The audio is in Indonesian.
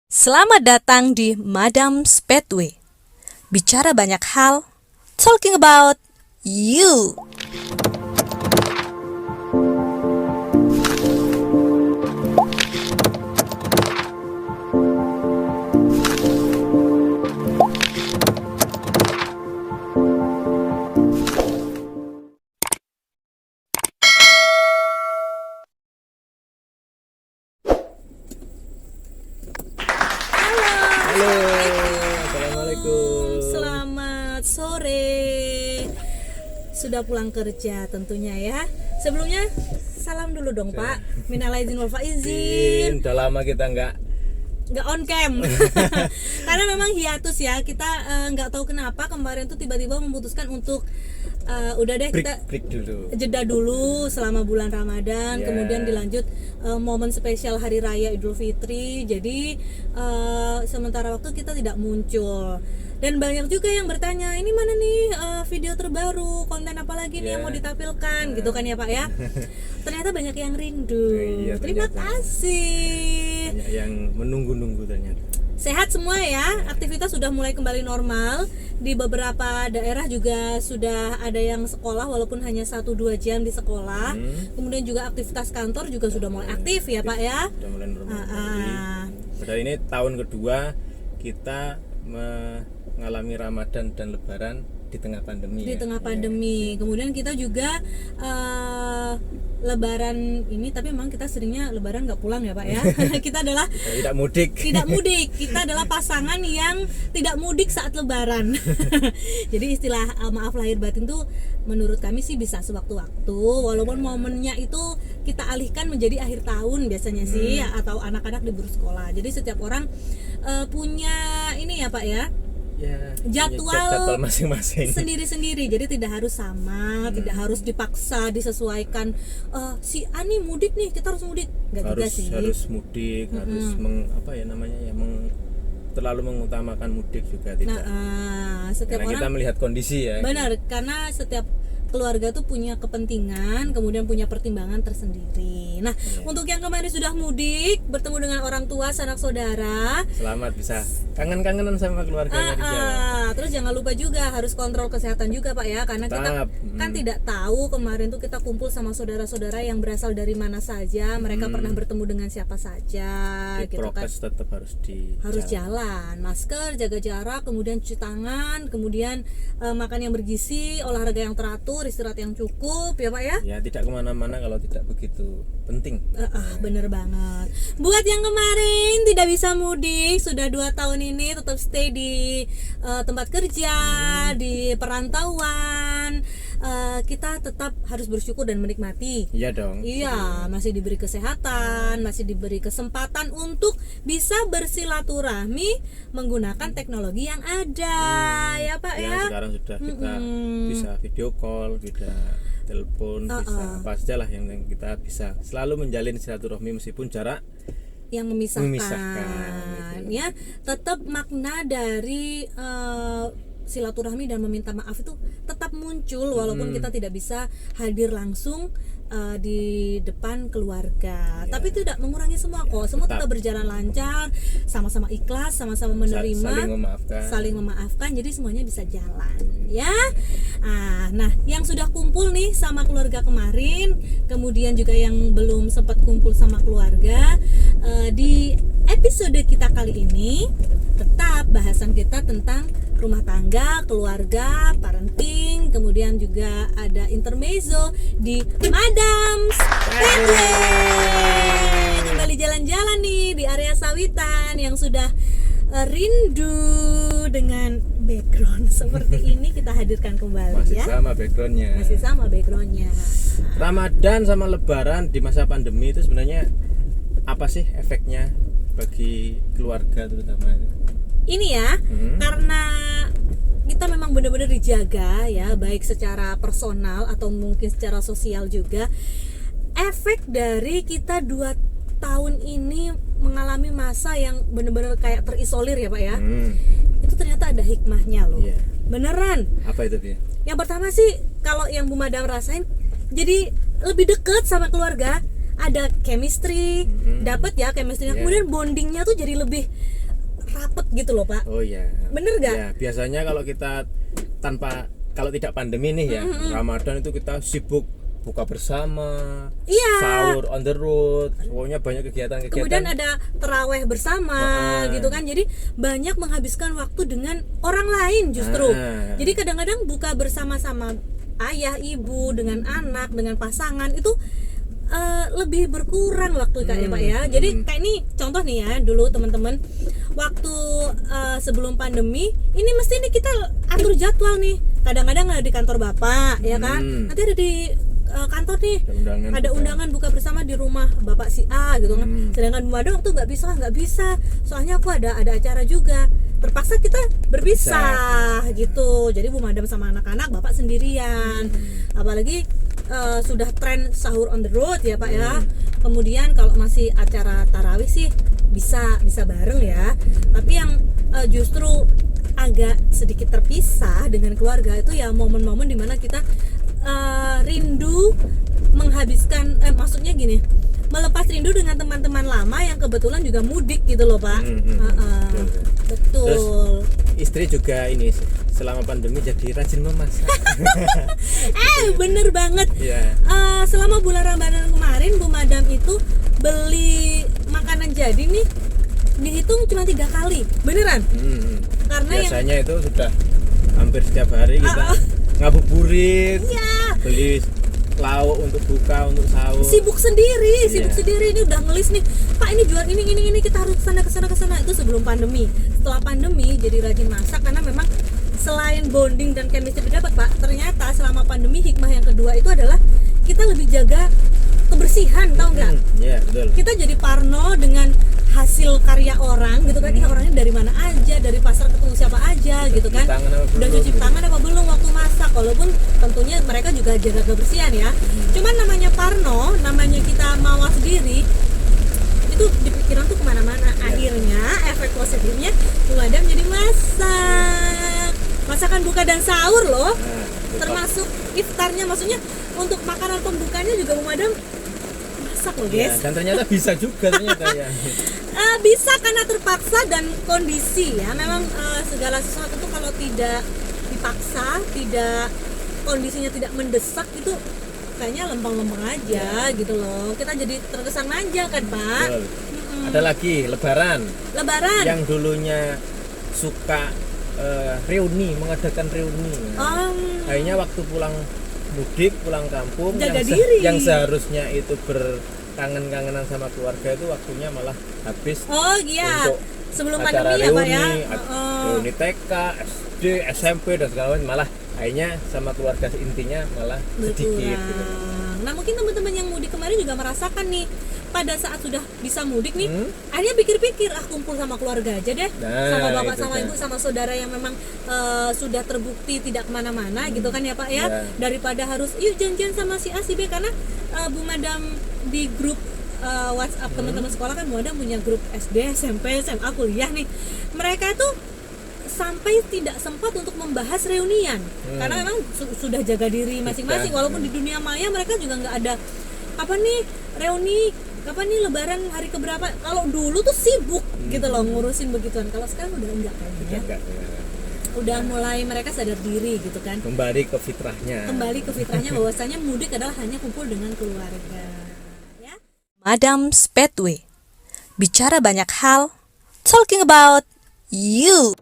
Selamat datang di Madam's Pathway. Bicara banyak hal, talking about you. Halo, assalamualaikum. Selamat sore. Sudah pulang kerja tentunya ya. Sebelumnya salam dulu dong Pak. Minal aidin wal faizin. Udah lama kita nggak On cam. Karena memang hiatus ya. Kita nggak tahu kenapa kemarin tuh tiba-tiba memutuskan untuk udah deh kita break dulu. jeda dulu selama bulan Ramadan, Yeah. kemudian dilanjut momen spesial Hari Raya Idul Fitri. Jadi sementara waktu kita tidak muncul. Dan banyak juga yang bertanya, ini mana nih video terbaru, konten apa lagi nih yang mau ditampilkan, gitu kan ya Pak ya. Ternyata banyak yang rindu. Iya, Terima ternyata. kasih. Banyak yang menunggu-nunggu ternyata. Sehat semua ya, aktivitas sudah mulai kembali normal. Di beberapa daerah juga sudah ada yang sekolah walaupun hanya 1-2 jam di sekolah. Kemudian juga aktivitas kantor juga sudah mulai aktif ya Pak ya. Udah mulai normal. Padahal ini tahun kedua kita mengalami Ramadan dan Lebaran di tengah pandemi. Di ya. tengah pandemi. Kemudian kita juga Lebaran ini, tapi memang kita seringnya Lebaran nggak pulang ya Pak ya. Kita adalah Tidak mudik. tidak mudik. Kita adalah pasangan yang tidak mudik saat Lebaran. Jadi istilah maaf lahir batin tuh menurut kami sih bisa sewaktu-waktu. Walaupun momennya itu kita alihkan menjadi akhir tahun biasanya sih, atau anak-anak libur sekolah. Jadi setiap orang punya ini ya Pak ya. Ya, Jadwal masing-masing. Sendiri-sendiri, jadi tidak harus sama, tidak harus dipaksa disesuaikan. Si Ani mudik nih, kita harus mudik, nggak juga sih. Harus mudik, harus terlalu mengutamakan mudik juga tidak. Setiap Karena orang kita melihat kondisi ya. benar, karena setiap keluarga tuh punya kepentingan, kemudian punya pertimbangan tersendiri. Nah, untuk yang kemarin sudah mudik, bertemu dengan orang tua, sanak saudara, Selamat bisa kangen-kangenan sama keluarganya di Jawa. terus jangan lupa juga harus kontrol kesehatan juga Pak ya, karena kita Tetap. kan tidak tahu kemarin tuh kita kumpul sama saudara-saudara yang berasal dari mana saja, mereka pernah bertemu dengan siapa saja, Jadi gitu kan. prokes tetap harus Jalan, masker, jaga jarak, kemudian cuci tangan, kemudian makan yang bergizi, olahraga yang teratur, istirahat yang cukup ya Pak ya. Ya tidak kemana-mana kalau tidak begitu penting. Bener banget. Buat yang kemarin tidak bisa mudik, sudah 2 tahun ini tetap stay di tempat kerja, di perantauan, kita tetap harus bersyukur dan menikmati. Iya dong. Iya, masih diberi kesehatan, masih diberi kesempatan untuk bisa bersilaturahmi menggunakan teknologi yang ada, ya Pak Ya, ya. sekarang sudah kita bisa video call, bisa telepon, bisa apa saja lah yang kita bisa selalu menjalin silaturahmi meskipun jarak Yang memisahkan, gitu. ya. Tetap makna dari silaturahmi dan meminta maaf itu tetap muncul walaupun kita tidak bisa hadir langsung di depan keluarga. Tapi itu tidak mengurangi semua kok. Semua tetap berjalan lancar, sama-sama ikhlas, sama-sama menerima, saling memaafkan. Jadi semuanya bisa jalan, ya. Nah, yang sudah kumpul nih sama keluarga kemarin, kemudian juga yang belum sempat kumpul sama keluarga, di episode kita kali ini tetap bahasan kita tentang rumah tangga, keluarga, parenting, kemudian juga ada intermezzo di Madam's Pathway. Kembali jalan-jalan nih di area sawitan yang sudah rindu dengan background seperti ini, kita hadirkan kembali. Masih ya. sama backgroundnya. Masih sama backgroundnya. Ramadan sama Lebaran di masa pandemi itu sebenarnya apa sih efeknya bagi keluarga terutama? Ini ya, karena kita memang benar-benar dijaga ya, baik secara personal atau mungkin secara sosial juga. Efek dari kita 2 tahun ini mengalami masa yang benar-benar kayak terisolir ya Pak ya. Itu ternyata ada hikmahnya loh. Iya. Beneran. Apa itu dia? Yang pertama sih, kalau yang Bu Madam rasain, jadi lebih deket sama keluarga, ada chemistry, dapat ya chemistry-nya. Kemudian bondingnya tuh jadi lebih rapet gitu loh Pak. Oh iya. Bener nggak? Ya, biasanya kalau kita kalau tidak pandemi nih ya, Ramadan itu kita sibuk buka bersama, Iya. sahur on the road, pokoknya banyak kegiatan-kegiatan. Kemudian ada terawih bersama gitu kan. Jadi banyak menghabiskan waktu dengan orang lain justru. Jadi kadang-kadang buka bersama-sama ayah, ibu, dengan anak, dengan pasangan itu lebih berkurang waktu Kak ya Pak ya. Jadi kayak ini contoh nih ya, dulu teman-teman waktu sebelum pandemi ini mesti nih kita atur jadwal nih. Kadang-kadang ada di kantor Bapak ya kan. Nanti ada di kantor nih ada undangan buka bersama di rumah Bapak si A gitu kan. Sedangkan Bu Mada waktu nggak bisa soalnya aku ada acara juga, terpaksa kita berpisah gitu. Jadi Bu Madam sama anak-anak, Bapak sendirian. Apalagi sudah tren sahur on the road ya Pak ya. Kemudian kalau masih acara tarawih sih bisa bareng ya. Tapi yang justru agak sedikit terpisah dengan keluarga itu ya momen-momen dimana kita rindu menghabiskan maksudnya gini, melepas rindu dengan teman-teman lama yang kebetulan juga mudik gitu loh Pak. Betul. Terus istri juga ini selama pandemi jadi rajin memasak. Bener banget. Yeah. Selama bulan Ramadan kemarin Bu Madam itu beli makanan jadi nih dihitung cuma 3 kali, beneran. Karena biasanya itu sudah hampir setiap hari kita ngabuburit, beli lauk untuk buka, untuk sahur. Sibuk sendiri ini udah ngelis nih, Pak ini jual ini kita harus ke sana. Itu sebelum pandemi. Setelah pandemi jadi rajin masak karena memang selain bonding dan chemistry didapat Pak, ternyata selama pandemi hikmah yang kedua itu adalah kita lebih jaga kebersihan, tau nggak? Iya, betul. Kita jadi parno dengan hasil karya orang gitu kan. Orangnya dari mana aja, dari pasar ketemu siapa aja gitu kan. Udah cuci tangan apa belum waktu masak, walaupun tentunya mereka juga jaga kebersihan ya. Cuman namanya parno, namanya kita mawas diri, itu di pikiran tuh kemana-mana. Akhirnya efek positifnya Bu Madam jadi masakan buka dan sahur loh. Termasuk iftarnya, maksudnya untuk makanan pembukanya juga Bu Madam masak loh guys. Dan ternyata bisa juga ternyata ya. Bisa karena terpaksa dan kondisi ya. Memang segala sesuatu tuh kalau tidak dipaksa, kondisinya tidak mendesak itu kayaknya lempeng-lempeng aja gitu loh. Kita jadi terkesan manja kan Pak. Ada lagi Lebaran. Yang dulunya suka mengadakan reuni. Akhirnya waktu pulang mudik, pulang kampung, yang seharusnya itu berkangen-kangenan sama keluarga itu waktunya malah habis. Untuk sebelum acara pandemi ya Pak ya. Reuni TK, SD, SMP dan segala macam, malah akhirnya sama keluarga intinya malah sedikit gitu. Nah mungkin teman-teman yang mudik kemarin juga merasakan nih, pada saat sudah bisa mudik nih, akhirnya pikir-pikir kumpul sama keluarga aja deh, sama bapak sama ibu sama saudara yang memang sudah terbukti tidak kemana-mana gitu kan ya Pak ya. Daripada harus yuk janjian sama si A si B, karena Bu Madam di grup WhatsApp teman-teman sekolah kan Bu Madam punya grup SD, SMP, SMA, kuliah nih. Mereka tuh sampai tidak sempat untuk membahas reunian karena memang sudah jaga diri masing-masing. Walaupun di dunia maya mereka juga nggak ada kapan nih reuni, kapan nih lebaran hari keberapa. Kalau dulu tuh sibuk gitu loh ngurusin begituan. Kalau sekarang udah enggak kayaknya ya. Udah mulai mereka sadar diri gitu kan. Kembali ke fitrahnya bahwasanya mudik adalah hanya kumpul dengan keluarga ya. Madam's Pathway. Bicara banyak hal, talking about you.